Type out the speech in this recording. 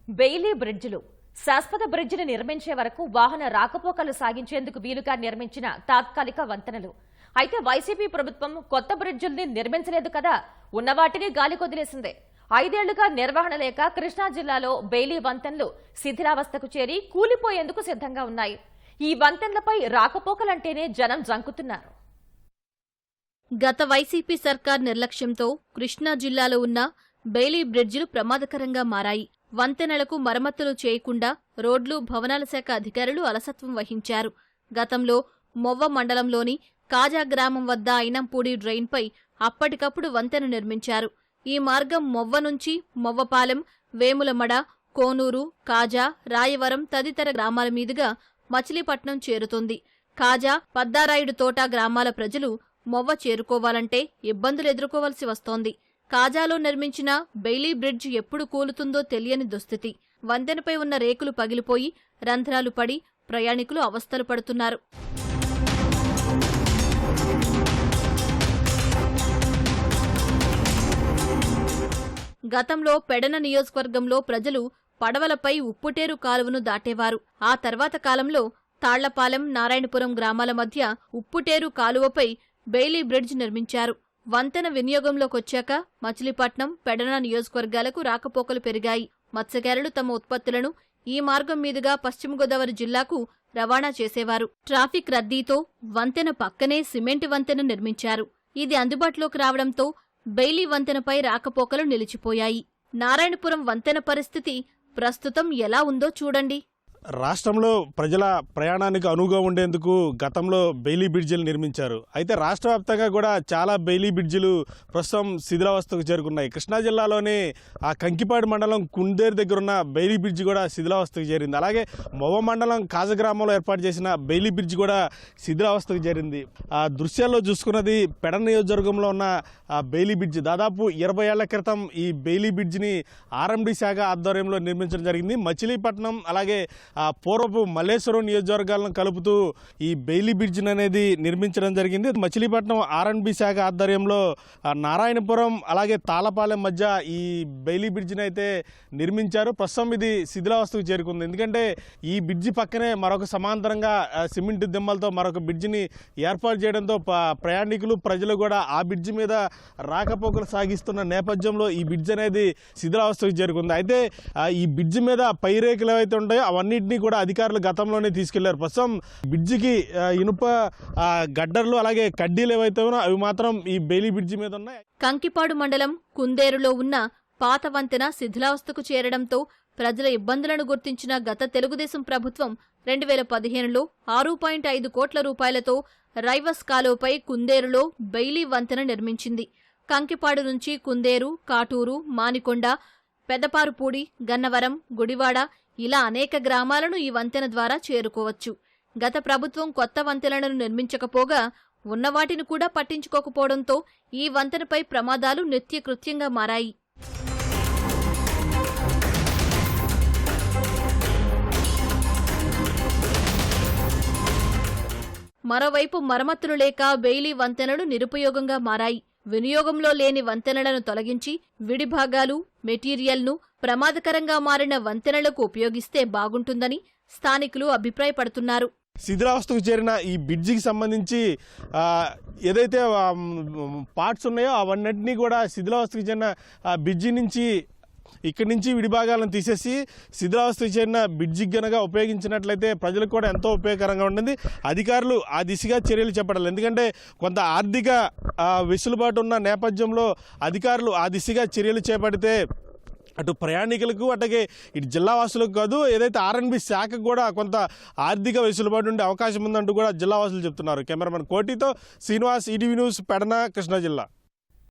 Bailey బ్రిడ్జిలు శాశ్వత బ్రిడ్జిని నిర్మించే వరకు వాహన రాకపోకలు సాగించేందుకు వీలుగా నిర్మించిన తాత్కాలిక వంతెనలు. అయితే వైసీపీ ప్రభుత్వం కొత్త బ్రిడ్జిల్ని నిర్మించలేదు కదా, ఉన్నవాటిని గాలి కొదిలేసిందే. 5 ఏళ్లుగా నిర్వహణ లేక కృష్ణా జిల్లాలో బెయిలీ వంతెనలు శిథిలావస్థకు చేరి కూలిపోయేందుకు సిద్ధంగా ఉన్నాయి. ఈ వంతెనలపై రాకపోకలంటేనే జనం జంకుతున్నారు. గత వైసీపీ సర్కార్ నిర్లక్ష్యంతో కృష్ణా జిల్లాలో ఉన్న బెయిలీ బ్రిడ్జిలు ప్రమాదకరంగా మారాయి. వంతెనలకు మరమ్మతులు చేయకుండా రోడ్లు, భవనాల శాఖ అధికారులు అలసత్వం వహించారు. గతంలో మొవ్వ మండలంలోని కాజా గ్రామం వద్ద ఐనంపూడి డ్రైన్పై అప్పటికప్పుడు వంతెన నిర్మించారు. ఈ మార్గం మొవ్వ నుంచి మొవ్వపాలెం, వేములమడ, కోనూరు, కాజా, రాయవరం తదితర గ్రామాల మీదుగా మచిలీపట్నం చేరుతుంది. కాజా, పద్దారాయుడు తోట గ్రామాల ప్రజలు మొవ్వ చేరుకోవాలంటే ఇబ్బందులు ఎదుర్కోవలసి వస్తోంది. కాజాలో నిర్మించిన బెయిలీ బ్రిడ్జ్ ఎప్పుడు కూలుతుందో తెలియని దుస్థితి. వంతెనపై ఉన్న రేకులు పగిలిపోయి రంధ్రాలు పడి ప్రయాణికులు అవస్థలు పడుతున్నారు. గతంలో పెడన నియోజకవర్గంలో ప్రజలు పడవలపై ఉప్పుటేరు కాలువను దాటేవారు. ఆ తర్వాత కాలంలో తాళ్లపాలెం, నారాయణపురం గ్రామాల మధ్య ఉప్పుటేరు కాలువపై బెయిలీ బ్రిడ్జ్ నిర్మించారు. వంతెన వినియోగంలోకొచ్చాక మచిలీపట్నం, పెడన నియోజకవర్గాలకు రాకపోకలు పెరిగాయి. మత్స్యకారులు తమ ఉత్పత్తులను ఈ మార్గం మీదుగా పశ్చిమ గోదావరి జిల్లాకు రవాణా చేసేవారు. ట్రాఫిక్ రద్దీతో వంతెన పక్కనే సిమెంట్ వంతెన నిర్మించారు. ఇది అందుబాటులోకి రావడంతో బెయిలీ వంతెనపై రాకపోకలు నిలిచిపోయాయి. నారాయణపురం వంతెన పరిస్థితి ప్రస్తుతం ఎలా ఉందో చూడండి. రాష్ట్రంలో ప్రజల ప్రయాణానికి అనువుగా ఉండేందుకు గతంలో బెయిలీ బ్రిడ్జిలు నిర్మించారు. అయితే రాష్ట్ర వ్యాప్తంగా కూడా చాలా బెయిలీ బ్రిడ్జిలు ప్రస్తుతం శిథిలావస్థకు చేరుకున్నాయి. కృష్ణా జిల్లాలోని ఆ కంకిపాడు మండలం కుందేరు దగ్గర ఉన్న బెయిలీ బ్రిడ్జి కూడా శిథిలావస్థకు చేరింది. అలాగే మొవ్వ మండలం కాజగ్రామంలో ఏర్పాటు చేసిన బెయిలీ బ్రిడ్జి కూడా శిథిలావస్థకు చేరింది. ఆ దృశ్యాల్లో చూసుకున్నది పెడన నియోజకవర్గంలో ఉన్న బెయిలీ బ్రిడ్జి. దాదాపు 20 ఏళ్ల క్రితం ఈ బెయిలీ బ్రిడ్జిని ఆర్ఎండి శాఖ ఆధ్వర్యంలో నిర్మించడం జరిగింది. మచిలీపట్నం అలాగే పూర్వపు మల్లేశ్వరం నియోజకవర్గాలను కలుపుతూ ఈ బెయిలీ బ్రిడ్జిని అనేది నిర్మించడం జరిగింది. మచిలీపట్నం ఆర్ఎండ్బి శాఖ ఆధ్వర్యంలో నారాయణపురం అలాగే తాళపాలెం మధ్య ఈ బెయిలీ బ్రిడ్జిని అయితే నిర్మించారు. ప్రస్తుతం ఇది శిథిలావస్థకు చేరుకుంది. ఎందుకంటే ఈ బ్రిడ్జి పక్కనే మరొక సమాంతరంగా సిమెంట్ దిమ్మలతో మరొక బ్రిడ్జిని ఏర్పాటు చేయడంతో ప్రయాణికులు, ప్రజలు కూడా ఆ బ్రిడ్జి మీద రాకపోకలు సాగిస్తున్న నేపథ్యంలో ఈ బ్రిడ్జి అనేది శిథిలావస్థకు చేరుకుంది. అయితే ఈ బ్రిడ్జి మీద పైరేకులు ఏవైతే ఉంటాయో అవన్నీ కూడా అధికారులు గతంలోనే తీసుకెళ్లారు. ప్రస్తుతం బ్రిడ్జికి ఇనుప గడ్డర్లు అలాగే కడ్డీలు ఏవైతే ఉన్నాయో అవి మాత్రం ఈ బెయిలీ బ్రిడ్జి మీద ఉన్నాయి. కంకిపాడు మండలం కుందేరులో ఉన్న పాత వంతెన శిథిలావస్థకు చేరడంతో ప్రజల ఇబ్బందులను గుర్తించిన గత తెలుగుదేశం ప్రభుత్వం 2015లో 6.5 కోట్ల రూపాయలతో రైవస్ కాలువపై కుందేరులో బెయిలీ వంతెన నిర్మించింది. కంకిపాడు నుంచి కుందేరు, కాటూరు, మానికొండ, పెదపారుపూడి, గన్నవరం, గుడివాడ ఇలా అనేక గ్రామాలను ఈ వంతెన ద్వారా చేరుకోవచ్చు. గత ప్రభుత్వం కొత్త వంతెనలను నిర్మించకపోగా ఉన్నవాటిని కూడా పట్టించుకోకపోవడంతో ఈ వంతెనపై ప్రమాదాలు నిత్యకృత్యంగా మారాయి. మరోవైపు మరమ్మతులు లేక బెయిలీ వంతెనలు నిరుపయోగంగా మారాయి. వినియోగంలో లేని వంతెనలను తొలగించి విడిభాగాలు, మెటీరియల్ను ప్రమాదకరంగా మారిన వంతెనలకు ఉపయోగిస్తే బాగుంటుందని స్థానికులు అభిప్రాయపడుతున్నారు. శిథిలావస్థకు చేరిన ఈ బ్రిడ్జికి సంబంధించి ఏదైతే పార్ట్స్ ఉన్నాయో అవన్నింటినీ కూడా శిథిలావస్థకు చేరిన బ్రిడ్జి నుంచి ఇక్కడి నుంచి విడిభాగాలను తీసేసి శిథిలావస్థకు చేరిన బ్రిడ్జికి గనక ఉపయోగించినట్లయితే ప్రజలకు కూడా ఎంతో ఉపయోగకరంగా ఉంటుంది. అధికారులు ఆ దిశగా చర్యలు చేపట్టాలి. ఎందుకంటే కొంత ఆర్థిక వెసులుబాటు ఉన్న నేపథ్యంలో అధికారులు ఆ దిశగా చర్యలు చేపడితే అటు ప్రయాణికులకు అట్లాగే ఇటు జిల్లావాసులకు కాదు ఏదైతే ఆర్ఎండ్బి శాఖకు కూడా కొంత ఆర్థిక వెసులుబాటు ఉండే అవకాశం ఉందంటూ కూడా జిల్లావాసులు చెప్తున్నారు. కెమెరామెన్ కోటితో శ్రీనివాస్, ఈటీవీ న్యూస్, పెడన, కృష్ణా జిల్లా.